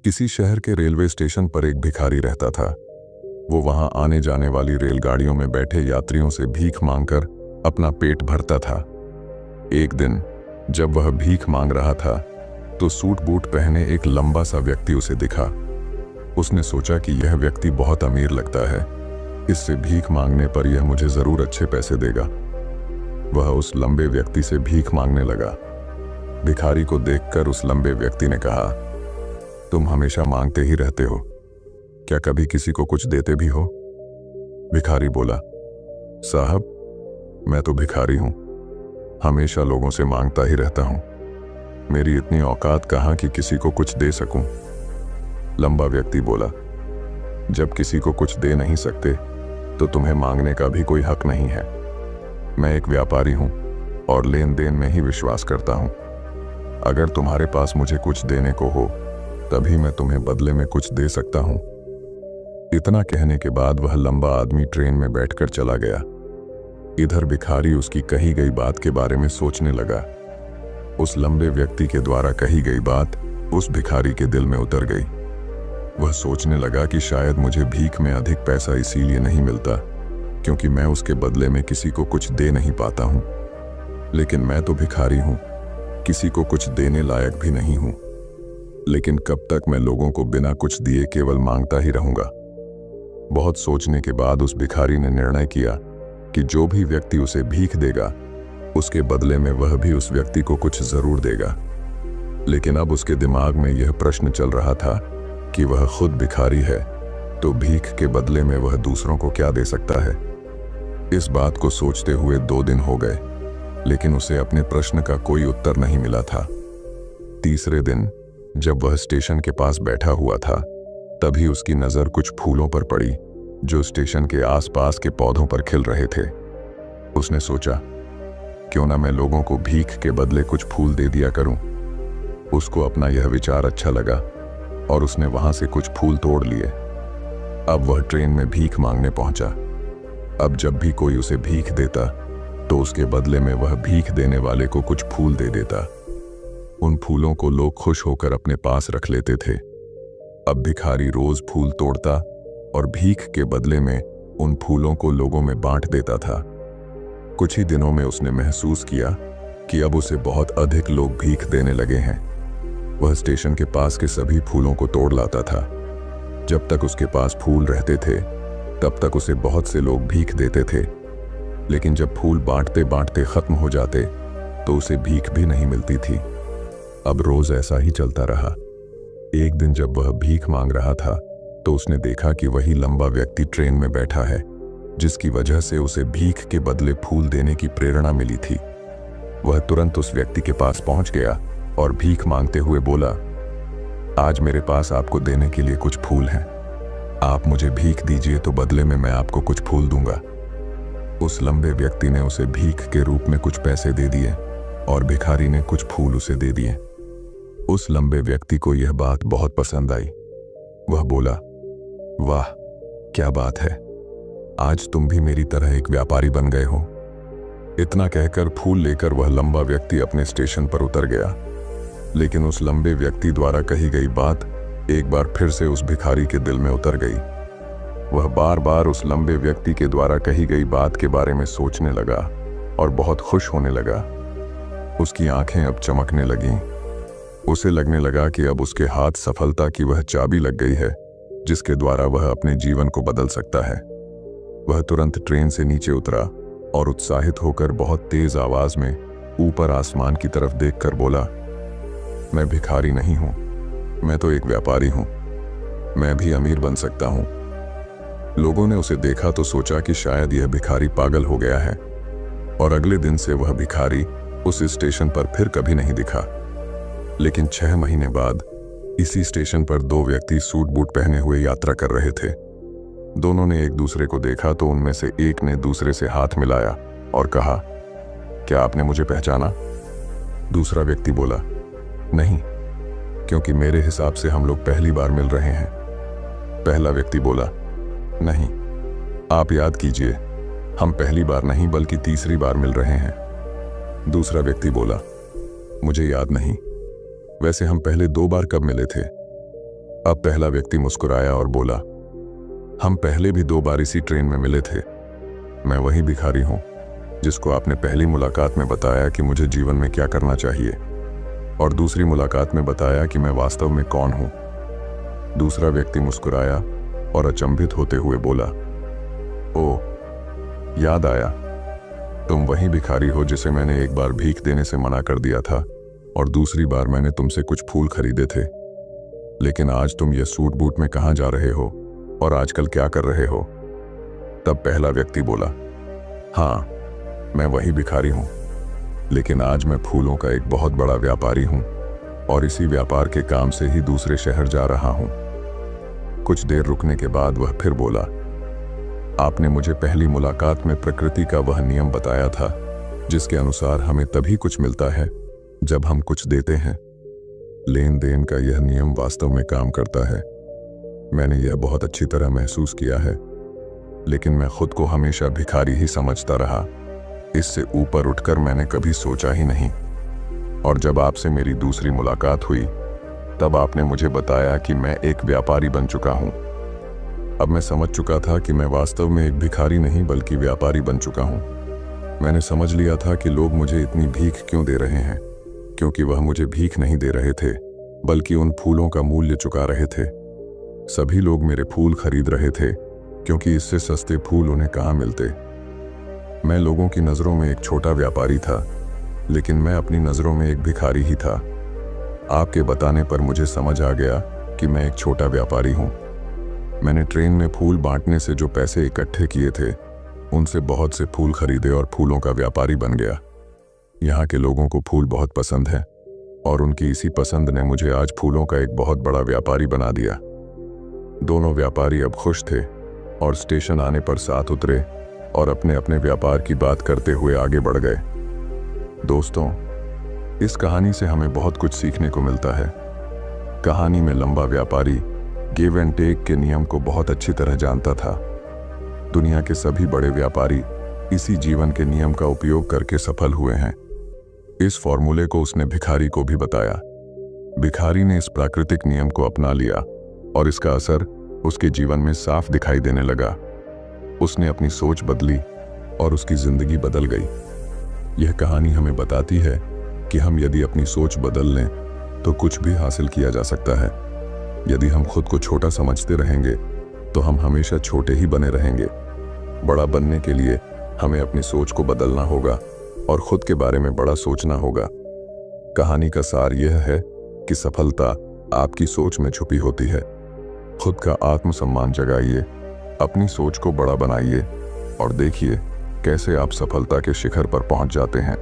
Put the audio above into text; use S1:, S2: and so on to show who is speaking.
S1: किसी शहर के रेलवे स्टेशन पर एक भिखारी रहता था। वो वहां आने जाने वाली रेलगाड़ियों में बैठे यात्रियों से भीख मांगकर अपना पेट भरता था। एक दिन जब वह भीख मांग रहा था तो सूट बूट पहने एक लंबा सा व्यक्ति उसे दिखा। उसने सोचा कि यह व्यक्ति बहुत अमीर लगता है, इससे भीख मांगने पर यह मुझे जरूर अच्छे पैसे देगा। वह उस लंबे व्यक्ति से भीख मांगने लगा। भिखारी को देखकर उस लंबे व्यक्ति ने कहा, तुम हमेशा मांगते ही रहते हो, क्या कभी किसी को कुछ देते भी हो? भिखारी बोला, साहब मैं तो भिखारी हूं, हमेशा लोगों से मांगता ही रहता हूं, मेरी इतनी औकात कहां कि किसी को कुछ दे सकूं। लंबा व्यक्ति बोला, जब किसी को कुछ दे नहीं सकते तो तुम्हें मांगने का भी कोई हक नहीं है। मैं एक व्यापारी हूं और लेन देन में ही विश्वास करता हूं। अगर तुम्हारे पास मुझे कुछ देने को हो तभी मैं तुम्हें बदले में कुछ दे सकता हूं। इतना कहने के बाद वह लंबा आदमी ट्रेन में बैठकर चला गया। इधर भिखारी उसकी कही गई बात के बारे में सोचने लगा। उस लंबे व्यक्ति के द्वारा कही गई बात उस भिखारी के दिल में उतर गई। वह सोचने लगा कि शायद मुझे भीख में अधिक पैसा इसीलिए नहीं मिलता क्योंकि मैं उसके बदले में किसी को कुछ दे नहीं पाता हूं। लेकिन मैं तो भिखारी हूं, किसी को कुछ देने लायक भी नहीं हूं। लेकिन कब तक मैं लोगों को बिना कुछ दिए केवल मांगता ही रहूंगा? बहुत सोचने के बाद उस भिखारी ने निर्णय किया कि जो भी व्यक्ति उसे भीख देगा उसके बदले में वह भी उस व्यक्ति को कुछ जरूर देगा। लेकिन अब उसके दिमाग में यह प्रश्न चल रहा था कि वह खुद भिखारी है तो भीख के बदले में वह दूसरों को क्या दे सकता है। इस बात को सोचते हुए 2 दिन हो गए, लेकिन उसे अपने प्रश्न का कोई उत्तर नहीं मिला था। तीसरे दिन जब वह स्टेशन के पास बैठा हुआ था तभी उसकी नजर कुछ फूलों पर पड़ी जो स्टेशन के आसपास के पौधों पर खिल रहे थे। उसने सोचा, क्यों ना मैं लोगों को भीख के बदले कुछ फूल दे दिया करूं। उसको अपना यह विचार अच्छा लगा और उसने वहां से कुछ फूल तोड़ लिए। अब वह ट्रेन में भीख मांगने पहुंचा। अब जब भी कोई उसे भीख देता तो उसके बदले में वह भीख देने वाले को कुछ फूल दे देता। उन फूलों को लोग खुश होकर अपने पास रख लेते थे। अब भिखारी रोज फूल तोड़ता और भीख के बदले में उन फूलों को लोगों में बांट देता था। कुछ ही दिनों में उसने महसूस किया कि अब उसे बहुत अधिक लोग भीख देने लगे हैं। वह स्टेशन के पास के सभी फूलों को तोड़ लाता था। जब तक उसके पास फूल रहते थे तब तक उसे बहुत से लोग भीख देते थे, लेकिन जब फूल बांटते बांटते खत्म हो जाते तो उसे भीख भी नहीं मिलती थी। अब रोज ऐसा ही चलता रहा। एक दिन जब वह भीख मांग रहा था तो उसने देखा कि वही लंबा व्यक्ति ट्रेन में बैठा है जिसकी वजह से उसे भीख के बदले फूल देने की प्रेरणा मिली थी। वह तुरंत उस व्यक्ति के पास पहुंच गया और भीख मांगते हुए बोला, आज मेरे पास आपको देने के लिए कुछ फूल हैं, आप मुझे भीख दीजिए तो बदले में मैं आपको कुछ फूल दूंगा। उस लंबे व्यक्ति ने उसे भीख के रूप में कुछ पैसे दे दिए और भिखारी ने कुछ फूल उसे दे दिए। उस लंबे व्यक्ति को यह बात बहुत पसंद आई। वह बोला, वाह क्या बात है, आज तुम भी मेरी तरह एक व्यापारी बन गए हो। इतना कहकर फूल लेकर वह लंबा व्यक्ति अपने स्टेशन पर उतर गया। लेकिन उस लंबे व्यक्ति द्वारा कही गई बात एक बार फिर से उस भिखारी के दिल में उतर गई। वह बार बार उस लंबे व्यक्ति के द्वारा कही गई बात के बारे में सोचने लगा और बहुत खुश होने लगा। उसकी आंखें अब चमकने लगीं। उसे लगने लगा कि अब उसके हाथ सफलता की वह चाबी लग गई है जिसके द्वारा वह अपने जीवन को बदल सकता है। वह तुरंत ट्रेन से नीचे उतरा और उत्साहित होकर बहुत तेज आवाज में ऊपर आसमान की तरफ देखकर बोला, मैं भिखारी नहीं हूं, मैं तो एक व्यापारी हूं, मैं भी अमीर बन सकता हूं। लोगों ने उसे देखा तो सोचा कि शायद यह भिखारी पागल हो गया है और अगले दिन से वह भिखारी उस स्टेशन पर फिर कभी नहीं दिखा। लेकिन 6 महीने बाद इसी स्टेशन पर 2 व्यक्ति सूट बूट पहने हुए यात्रा कर रहे थे। दोनों ने एक दूसरे को देखा तो उनमें से एक ने दूसरे से हाथ मिलाया और कहा, क्या आपने मुझे पहचाना? दूसरा व्यक्ति बोला, नहीं, क्योंकि मेरे हिसाब से हम लोग पहली बार मिल रहे हैं। पहला व्यक्ति बोला, नहीं, आप याद कीजिए, हम पहली बार नहीं बल्कि तीसरी बार मिल रहे हैं। दूसरा व्यक्ति बोला, मुझे याद नहीं, वैसे हम पहले 2 बार कब मिले थे? अब पहला व्यक्ति मुस्कुराया और बोला, हम पहले भी 2 बार इसी ट्रेन में मिले थे। मैं वही भिखारी हूं जिसको आपने पहली मुलाकात में बताया कि मुझे जीवन में क्या करना चाहिए, और दूसरी मुलाकात में बताया कि मैं वास्तव में कौन हूं। दूसरा व्यक्ति मुस्कुराया और अचंभित होते हुए बोला, ओह, याद आया, तुम वही भिखारी हो जिसे मैंने एक बार भीख देने से मना कर दिया था और दूसरी बार मैंने तुमसे कुछ फूल खरीदे थे। लेकिन आज तुम ये सूट बूट में कहाँ जा रहे हो और आजकल क्या कर रहे हो? तब पहला व्यक्ति बोला, हाँ, मैं वही भिखारी हूं, लेकिन आज मैं फूलों का एक बहुत बड़ा व्यापारी हूं और इसी व्यापार के काम से ही दूसरे शहर जा रहा हूं। कुछ देर रुकने के बाद वह फिर बोला, आपने मुझे पहली मुलाकात में प्रकृति का वह नियम बताया था जिसके अनुसार हमें तभी कुछ मिलता है जब हम कुछ देते हैं। लेन देन का यह नियम वास्तव में काम करता है। मैंने यह बहुत अच्छी तरह महसूस किया है, लेकिन मैं खुद को हमेशा भिखारी ही समझता रहा। इससे ऊपर उठकर मैंने कभी सोचा ही नहीं। और जब आपसे मेरी दूसरी मुलाकात हुई तब आपने मुझे बताया कि मैं एक व्यापारी बन चुका हूं। अब मैं समझ चुका था कि मैं वास्तव में एक भिखारी नहीं बल्कि व्यापारी बन चुका हूं। मैंने समझ लिया था कि लोग मुझे इतनी भीख क्यों दे रहे हैं, क्योंकि वह मुझे भीख नहीं दे रहे थे बल्कि उन फूलों का मूल्य चुका रहे थे। सभी लोग मेरे फूल खरीद रहे थे क्योंकि इससे सस्ते फूल उन्हें कहाँ मिलते। मैं लोगों की नज़रों में एक छोटा व्यापारी था, लेकिन मैं अपनी नज़रों में एक भिखारी ही था। आपके बताने पर मुझे समझ आ गया कि मैं एक छोटा व्यापारी हूँ। मैंने ट्रेन में फूल बांटने से जो पैसे इकट्ठे किए थे उनसे बहुत से फूल खरीदे और फूलों का व्यापारी बन गया। यहाँ के लोगों को फूल बहुत पसंद है और उनकी इसी पसंद ने मुझे आज फूलों का एक बहुत बड़ा व्यापारी बना दिया। दोनों व्यापारी अब खुश थे और स्टेशन आने पर साथ उतरे और अपने अपने व्यापार की बात करते हुए आगे बढ़ गए। दोस्तों, इस कहानी से हमें बहुत कुछ सीखने को मिलता है। कहानी में लंबा व्यापारी गिव एंड टेक के नियम को बहुत अच्छी तरह जानता था। दुनिया के सभी बड़े व्यापारी इसी जीवन के नियम का उपयोग करके सफल हुए हैं। इस फॉर्मूले को उसने भिखारी को भी बताया। भिखारी ने इस प्राकृतिक नियम को अपना लिया और इसका असर उसके जीवन में साफ दिखाई देने लगा। उसने अपनी सोच बदली और उसकी जिंदगी बदल गई। यह कहानी हमें बताती है कि हम यदि अपनी सोच बदल लें तो कुछ भी हासिल किया जा सकता है। यदि हम खुद को छोटा समझते रहेंगे तो हम हमेशा छोटे ही बने रहेंगे। बड़ा बनने के लिए हमें अपनी सोच को बदलना होगा और खुद के बारे में बड़ा सोचना होगा। कहानी का सार यह है कि सफलता आपकी सोच में छुपी होती है। खुद का आत्मसम्मान जगाइए, अपनी सोच को बड़ा बनाइए और देखिए कैसे आप सफलता के शिखर पर पहुंच जाते हैं।